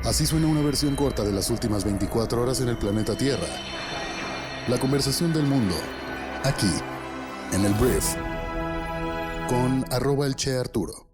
Así suena una versión corta de las últimas 24 horas en el planeta Tierra. La conversación del mundo, aquí, en el Brief, con @elCheArturo.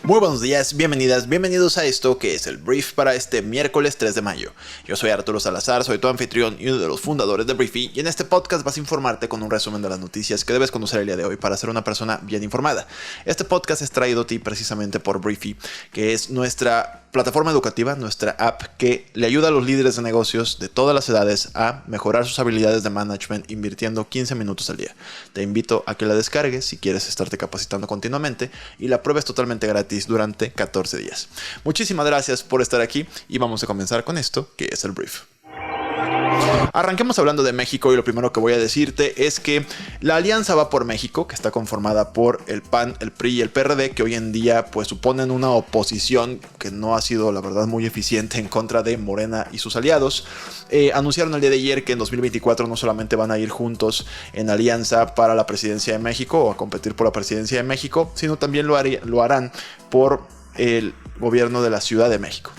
Muy buenos días, bienvenidas, bienvenidos a esto que es el Brief para este miércoles 3 de mayo. Yo soy Arturo Salazar, soy tu anfitrión y uno de los fundadores de Briefy, y en este podcast vas a informarte con un resumen de las noticias que debes conocer el día de hoy para ser una persona bien informada. Este podcast es traído a ti precisamente por Briefy, que es nuestra plataforma educativa, nuestra app que le ayuda a los líderes de negocios de todas las edades a mejorar sus habilidades de management invirtiendo 15 minutos al día. Te invito a que la descargues si quieres estarte capacitando continuamente y la pruebes totalmente gratis durante 14 días. Muchísimas gracias por estar aquí y vamos a comenzar con esto que es el Brief. Arranquemos hablando de México y lo primero que voy a decirte es que la Alianza Va por México, que está conformada por el PAN, el PRI y el PRD, que hoy en día pues suponen una oposición que no ha sido la verdad muy eficiente en contra de Morena y sus aliados, anunciaron el día de ayer que en 2024 no solamente van a ir juntos en alianza para la presidencia de México o a competir por la presidencia de México, sino también lo harán por el gobierno de la Ciudad de México.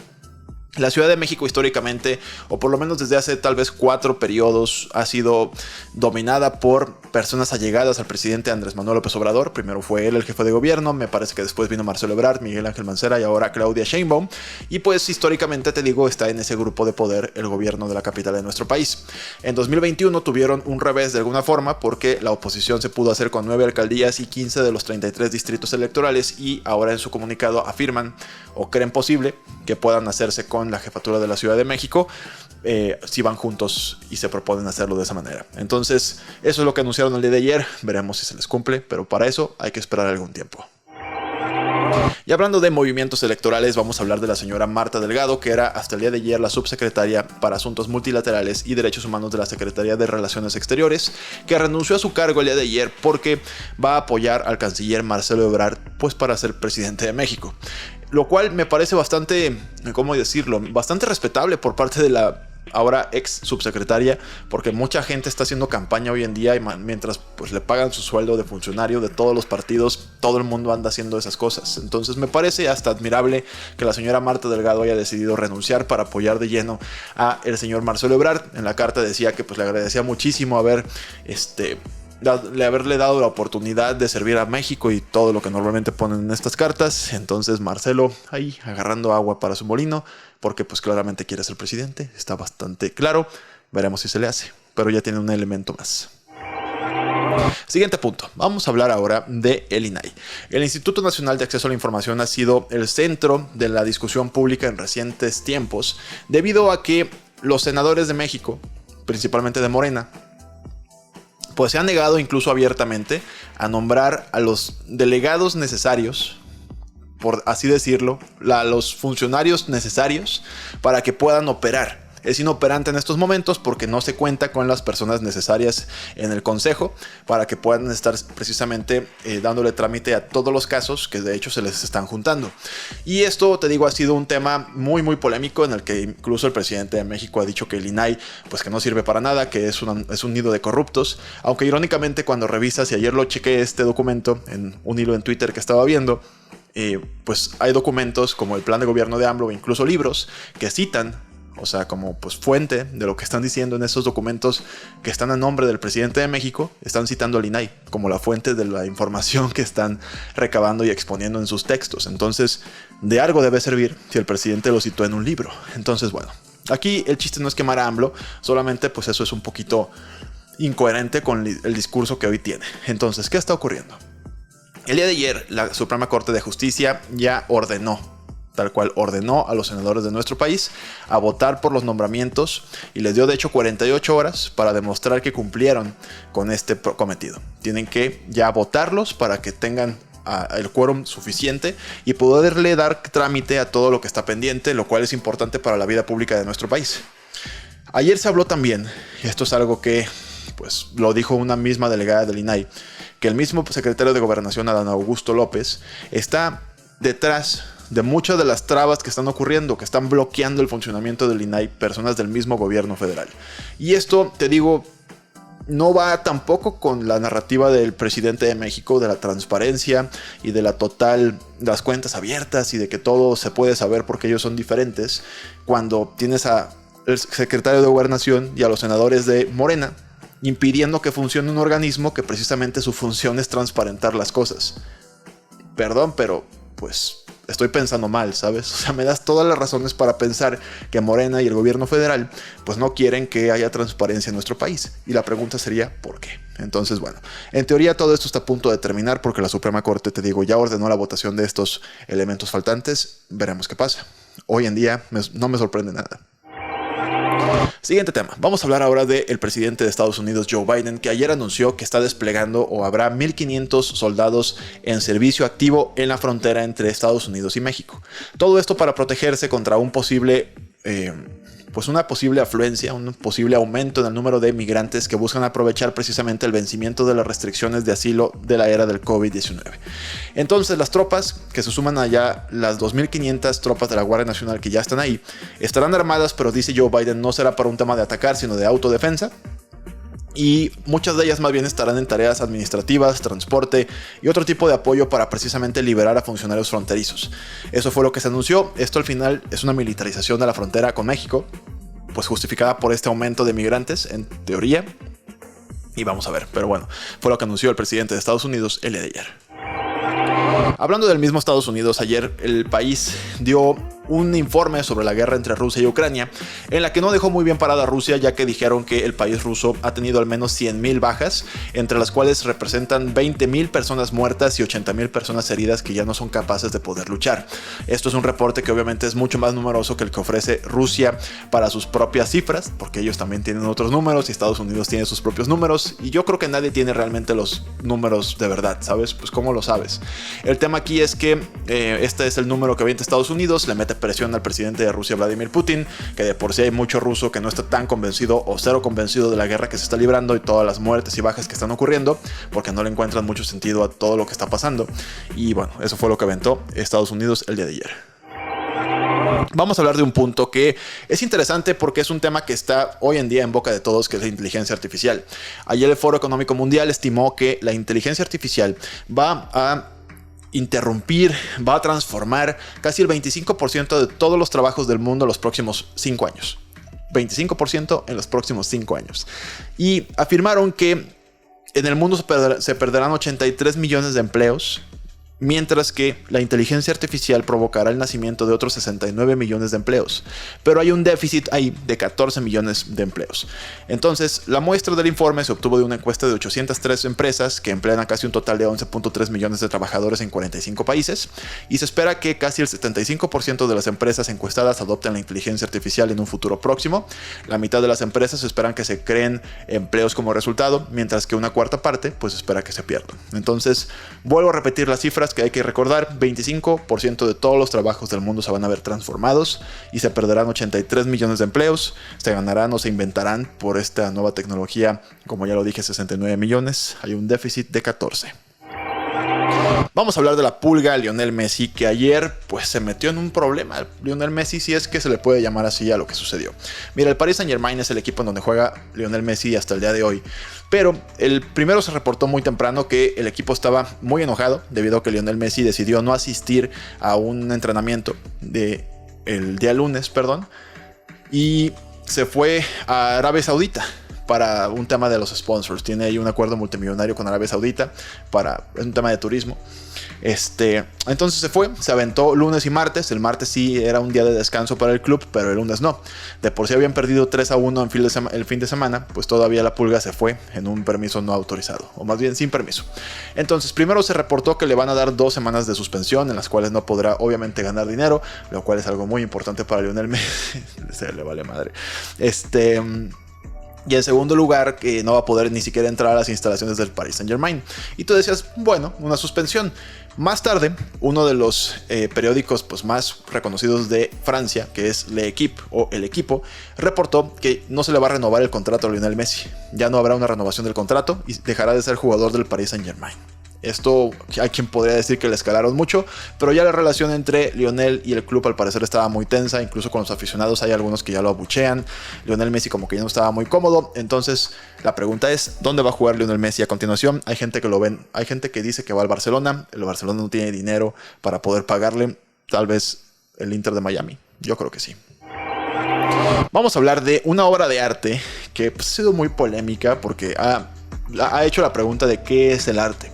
La Ciudad de México históricamente, o por lo menos desde hace tal vez 4 periodos, ha sido dominada por personas allegadas al presidente Andrés Manuel López Obrador. Primero fue él el jefe de gobierno, me parece que después vino Marcelo Ebrard, Miguel Ángel Mancera y ahora Claudia Sheinbaum. Y pues históricamente, te digo, está en ese grupo de poder el gobierno de la capital de nuestro país. En 2021 tuvieron un revés de alguna forma porque la oposición se pudo hacer con 9 alcaldías y 15 de los 33 distritos electorales, y ahora en su comunicado afirman o creen posible que puedan hacerse con la jefatura de la Ciudad de México si van juntos y se proponen hacerlo de esa manera. Entonces, eso es lo que anunciaron el día de ayer. Veremos si se les cumple, pero para eso hay que esperar algún tiempo. Y hablando de movimientos electorales, vamos a hablar de la señora Marta Delgado, que era hasta el día de ayer la subsecretaria para Asuntos Multilaterales y Derechos Humanos de la Secretaría de Relaciones Exteriores, que renunció a su cargo el día de ayer porque va a apoyar al canciller Marcelo Ebrard pues para ser presidente de México. Lo cual me parece bastante, ¿cómo decirlo?, bastante respetable por parte de la ahora ex subsecretaria, porque mucha gente está haciendo campaña hoy en día y mientras pues le pagan su sueldo de funcionario de todos los partidos, todo el mundo anda haciendo esas cosas. Entonces me parece hasta admirable que la señora Marta Delgado haya decidido renunciar para apoyar de lleno a el señor Marcelo Ebrard. En la carta decía que pues le agradecía muchísimo haberle dado la oportunidad de servir a México y todo lo que normalmente ponen en estas cartas. Entonces Marcelo ahí agarrando agua para su molino, porque pues claramente quiere ser presidente, está bastante claro. Veremos si se le hace, pero ya tiene un elemento más. Siguiente punto, vamos a hablar ahora de el INAI. El Instituto Nacional de Acceso a la Información ha sido el centro de la discusión pública en recientes tiempos, debido a que los senadores de México, principalmente de Morena, pues se han negado incluso abiertamente a nombrar a los delegados necesarios, por así decirlo, a los funcionarios necesarios para que puedan operar. Es inoperante en estos momentos porque no se cuenta con las personas necesarias en el consejo para que puedan estar precisamente dándole trámite a todos los casos que de hecho se les están juntando. Y esto, te digo, ha sido un tema muy muy polémico, en el que incluso el presidente de México ha dicho que el INAI pues que no sirve para nada, que es un nido de corruptos. Aunque irónicamente, cuando revisas, y ayer lo chequé este documento en un hilo en Twitter que estaba viendo, pues hay documentos como el plan de gobierno de AMLO, e incluso libros que citan, o sea, como pues fuente de lo que están diciendo en esos documentos que están a nombre del presidente de México, están citando al INAI como la fuente de la información que están recabando y exponiendo en sus textos. Entonces, de algo debe servir si el presidente lo citó en un libro. Entonces, bueno, aquí el chiste no es quemar a AMLO, solamente pues eso es un poquito incoherente con el discurso que hoy tiene. Entonces, ¿qué está ocurriendo? El día de ayer, la Suprema Corte de Justicia ya tal cual ordenó a los senadores de nuestro país a votar por los nombramientos, y les dio de hecho 48 horas para demostrar que cumplieron con este cometido. Tienen que ya votarlos para que tengan el quórum suficiente y poderle dar trámite a todo lo que está pendiente, lo cual es importante para la vida pública de nuestro país. Ayer se habló también, y esto es algo que pues lo dijo una misma delegada del INAI, que el mismo secretario de Gobernación, Adán Augusto López, está detrás de muchas de las trabas que están ocurriendo, que están bloqueando el funcionamiento del INAI, personas del mismo gobierno federal. Y esto, te digo, no va tampoco con la narrativa del presidente de México de la transparencia y de de las cuentas abiertas y de que todo se puede saber porque ellos son diferentes, cuando tienes al secretario de Gobernación y a los senadores de Morena impidiendo que funcione un organismo que precisamente su función es transparentar las cosas. Perdón, pero pues estoy pensando mal, ¿sabes? O sea, me das todas las razones para pensar que Morena y el gobierno federal pues no quieren que haya transparencia en nuestro país. Y la pregunta sería, ¿por qué? Entonces, bueno, en teoría todo esto está a punto de terminar porque la Suprema Corte, te digo, ya ordenó la votación de estos elementos faltantes. Veremos qué pasa. Hoy en día no me sorprende nada. Siguiente tema. Vamos a hablar ahora del presidente de Estados Unidos, Joe Biden, que ayer anunció que está desplegando o habrá 1,500 soldados en servicio activo en la frontera entre Estados Unidos y México. Todo esto para protegerse contra un posible una posible afluencia, un posible aumento en el número de migrantes que buscan aprovechar precisamente el vencimiento de las restricciones de asilo de la era del COVID-19. Entonces las tropas que se suman allá, las 2,500 tropas de la Guardia Nacional que ya están ahí, estarán armadas, pero dice Joe Biden no será para un tema de atacar, sino de autodefensa. Y muchas de ellas más bien estarán en tareas administrativas, transporte y otro tipo de apoyo para precisamente liberar a funcionarios fronterizos. Eso fue lo que se anunció. Esto al final es una militarización de la frontera con México, pues justificada por este aumento de migrantes, en teoría. Y vamos a ver, pero bueno, fue lo que anunció el presidente de Estados Unidos el día de ayer. Hablando del mismo Estados Unidos, ayer el país dio un informe sobre la guerra entre Rusia y Ucrania, en la que no dejó muy bien parada a Rusia, ya que dijeron que el país ruso ha tenido al menos 100,000 bajas, entre las cuales representan 20,000 personas muertas y 80,000 personas heridas que ya no son capaces de poder luchar. Esto es un reporte que obviamente es mucho más numeroso que el que ofrece Rusia para sus propias cifras, porque ellos también tienen otros números y Estados Unidos tiene sus propios números, y yo creo que nadie tiene realmente los números de verdad, ¿sabes? Pues ¿cómo lo sabes? El tema aquí es que este es el número que avienta Estados Unidos, le mete presión al presidente de Rusia, Vladimir Putin, que de por sí hay mucho ruso que no está tan convencido o cero convencido de la guerra que se está librando y todas las muertes y bajas que están ocurriendo, porque no le encuentran mucho sentido a todo lo que está pasando. Y bueno, eso fue lo que aventó Estados Unidos el día de ayer. Vamos a hablar de un punto que es interesante porque es un tema que está hoy en día en boca de todos, que es la inteligencia artificial. Ayer el Foro Económico Mundial estimó que la inteligencia artificial va a transformar casi el 25% de todos los trabajos del mundo en los próximos 5 años. 25% en los próximos 5 años. Y afirmaron que en el mundo se perderán 83 millones de empleos, mientras que la inteligencia artificial provocará el nacimiento de otros 69 millones de empleos. Pero hay un déficit ahí de 14 millones de empleos. Entonces, la muestra del informe se obtuvo de una encuesta de 803 empresas que emplean a casi un total de 11.3 millones de trabajadores en 45 países, y se espera que casi el 75% de las empresas encuestadas adopten la inteligencia artificial en un futuro próximo. La mitad de las empresas esperan que se creen empleos como resultado, mientras que una cuarta parte pues espera que se pierdan. Entonces, vuelvo a repetir las cifras que hay que recordar: 25% de todos los trabajos del mundo se van a ver transformados y se perderán 83 millones de empleos. Se ganarán o se inventarán por esta nueva tecnología, como ya lo dije, 69 millones. Hay un déficit de 14. Vamos a hablar de la pulga Lionel Messi, que ayer pues se metió en un problema. Lionel Messi, si es que se le puede llamar así a lo que sucedió. Mira, el Paris Saint-Germain es el equipo en donde juega Lionel Messi hasta el día de hoy. Pero el primero se reportó muy temprano que el equipo estaba muy enojado debido a que Lionel Messi decidió no asistir a un entrenamiento el día lunes, y se fue a Arabia Saudita para un tema de los sponsors. Tiene ahí un acuerdo multimillonario con Arabia Saudita es un tema de turismo. Entonces se aventó lunes y martes. El martes sí era un día de descanso para el club, pero el lunes no. De por sí habían perdido 3-1 el fin de semana, pues todavía la pulga se fue en un permiso no autorizado, o más bien sin permiso. Entonces primero se reportó que le van a dar 2 semanas de suspensión, en las cuales no podrá obviamente ganar dinero, lo cual es algo muy importante para Lionel Messi. Se le vale madre. Y en segundo lugar, que no va a poder ni siquiera entrar a las instalaciones del Paris Saint-Germain. Y tú decías, bueno, una suspensión. Más tarde, uno de los periódicos pues, más reconocidos de Francia, que es L'Équipe o El Equipo, reportó que no se le va a renovar el contrato a Lionel Messi. Ya no habrá una renovación del contrato y dejará de ser jugador del Paris Saint-Germain. Esto hay quien podría decir que le escalaron mucho, pero ya la relación entre Lionel y el club al parecer estaba muy tensa, incluso con los aficionados hay algunos que ya lo abuchean. Lionel Messi como que ya no estaba muy cómodo, entonces la pregunta es, ¿dónde va a jugar Lionel Messi a continuación? Hay gente que lo ven, hay gente que dice que va al Barcelona, el Barcelona no tiene dinero para poder pagarle, tal vez el Inter de Miami, yo creo que sí. Vamos a hablar de una obra de arte que pues, ha sido muy polémica porque ha hecho la pregunta de qué es el arte.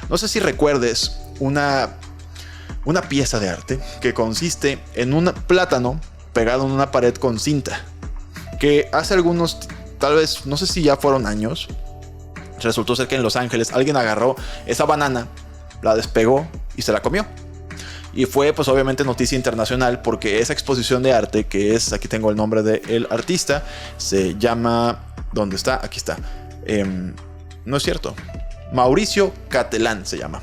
No sé si recuerdes una pieza de arte que consiste en un plátano pegado en una pared con cinta. Que hace algunos, tal vez, no sé si ya fueron años, resultó ser que en Los Ángeles alguien agarró esa banana, la despegó y se la comió. Y fue pues obviamente noticia internacional porque esa exposición de arte, que es, aquí tengo el nombre del artista, se llama, ¿dónde está? Aquí está. No es cierto. Mauricio Catalán se llama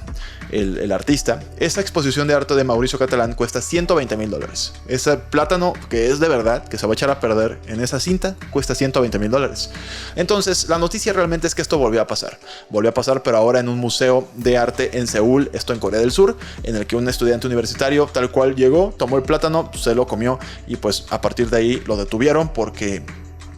el artista. Esa exposición de arte de Mauricio Catalán cuesta $120,000. Ese plátano que es de verdad, que se va a echar a perder en esa cinta, cuesta $120,000. Entonces la noticia realmente es que esto volvió a pasar. Volvió a pasar, pero ahora en un museo de arte en Seúl, esto en Corea del Sur, en el que un estudiante universitario tal cual llegó, tomó el plátano, se lo comió y pues a partir de ahí lo detuvieron porque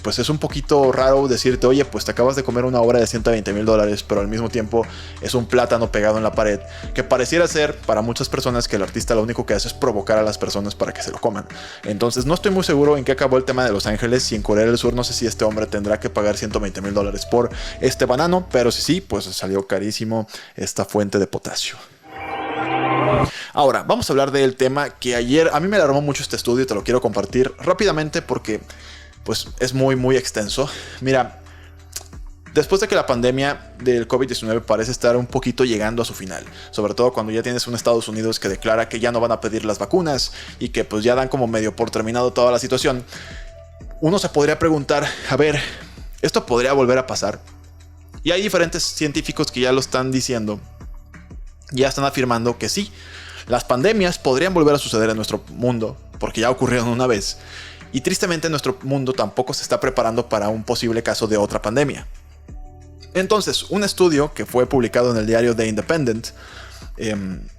pues es un poquito raro decirte, oye, pues te acabas de comer una obra de $120,000, pero al mismo tiempo es un plátano pegado en la pared, que pareciera ser para muchas personas que el artista lo único que hace es provocar a las personas para que se lo coman. Entonces no estoy muy seguro en qué acabó el tema de Los Ángeles y en Corea del Sur no sé si este hombre tendrá que pagar $120,000 por este banano, pero si sí, pues salió carísimo esta fuente de potasio. Ahora, vamos a hablar del tema que ayer a mí me alarmó mucho este estudio y te lo quiero compartir rápidamente porque pues es muy muy extenso. Mira, después de que la pandemia del COVID-19 parece estar un poquito llegando a su final, sobre todo cuando ya tienes un Estados Unidos que declara que ya no van a pedir las vacunas y que pues ya dan como medio por terminado toda la situación, uno se podría preguntar, a ver, ¿esto podría volver a pasar? Y hay diferentes científicos que ya lo están diciendo, ya están afirmando que sí, las pandemias podrían volver a suceder en nuestro mundo, porque ya ocurrieron una vez. Y tristemente nuestro mundo tampoco se está preparando para un posible caso de otra pandemia. Entonces, un estudio que fue publicado en el diario The Independent, en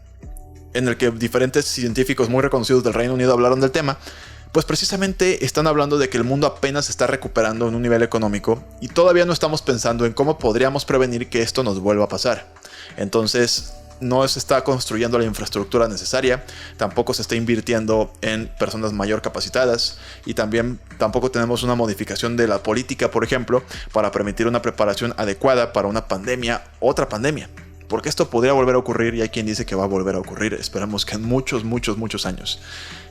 el que diferentes científicos muy reconocidos del Reino Unido hablaron del tema, pues precisamente están hablando de que el mundo apenas se está recuperando en un nivel económico y todavía no estamos pensando en cómo podríamos prevenir que esto nos vuelva a pasar. Entonces, no se está construyendo la infraestructura necesaria, tampoco se está invirtiendo en personas mayor capacitadas y tampoco tenemos una modificación de la política, por ejemplo, para permitir una preparación adecuada para una pandemia, otra pandemia. Porque esto podría volver a ocurrir y hay quien dice que va a volver a ocurrir. Esperamos que en muchos años.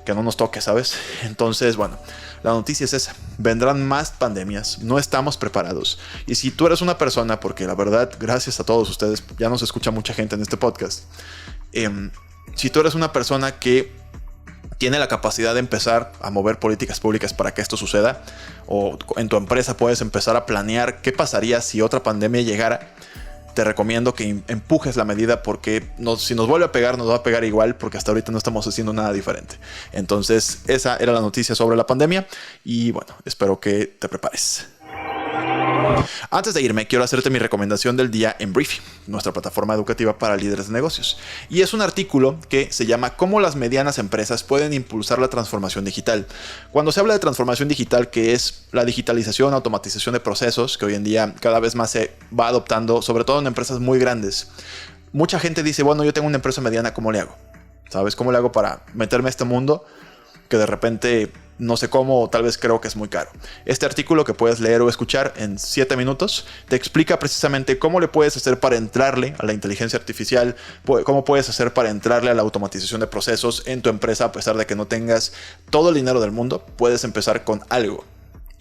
Que no nos toque, ¿sabes? Entonces, bueno, la noticia es esa. Vendrán más pandemias, no estamos preparados. Y si tú eres una persona, porque la verdad, gracias a todos ustedes, ya nos escucha mucha gente en este podcast. Si tú eres una persona que tiene la capacidad de empezar a mover políticas públicas para que esto suceda, o en tu empresa puedes empezar a planear qué pasaría si otra pandemia llegara, te recomiendo que empujes la medida porque si nos vuelve a pegar, nos va a pegar igual porque hasta ahorita no estamos haciendo nada diferente. Entonces, esa era la noticia sobre la pandemia y bueno, espero que te prepares. Antes de irme, quiero hacerte mi recomendación del día en Briefy, nuestra plataforma educativa para líderes de negocios. Y es un artículo que se llama ¿Cómo las medianas empresas pueden impulsar la transformación digital? Cuando se habla de transformación digital, que es la digitalización, automatización de procesos, que hoy en día cada vez más se va adoptando, sobre todo en empresas muy grandes, mucha gente dice, bueno, yo tengo una empresa mediana, ¿cómo le hago? ¿Sabes cómo le hago para meterme a este mundo que de repente no sé cómo, o tal vez creo que es muy caro? Este artículo que puedes leer o escuchar en 7 minutos te explica precisamente cómo le puedes hacer para entrarle a la inteligencia artificial, cómo puedes hacer para entrarle a la automatización de procesos en tu empresa a pesar de que no tengas todo el dinero del mundo. Puedes empezar con algo.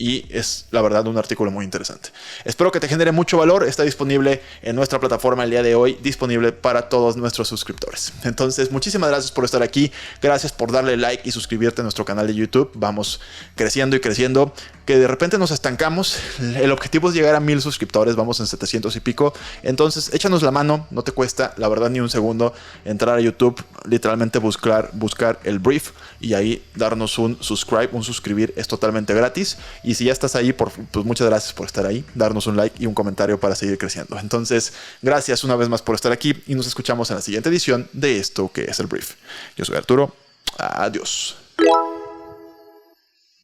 Y es la verdad un artículo muy interesante. Espero que te genere mucho valor. Está disponible en nuestra plataforma el día de hoy, disponible para todos nuestros suscriptores. Entonces, muchísimas gracias por estar aquí. Gracias por darle like y suscribirte a nuestro canal de YouTube. Vamos creciendo y creciendo. Que de repente nos estancamos. El objetivo es llegar a 1000 suscriptores. Vamos en 700 y pico. Entonces, échanos la mano. No te cuesta, la verdad, ni un segundo entrar a YouTube. Literalmente buscar el brief y ahí darnos un subscribe, un suscribir. Es totalmente gratis. Y si ya estás ahí, pues muchas gracias por estar ahí, darnos un like y un comentario para seguir creciendo. Entonces, gracias una vez más por estar aquí y nos escuchamos en la siguiente edición de esto que es el Brief. Yo soy Arturo. Adiós.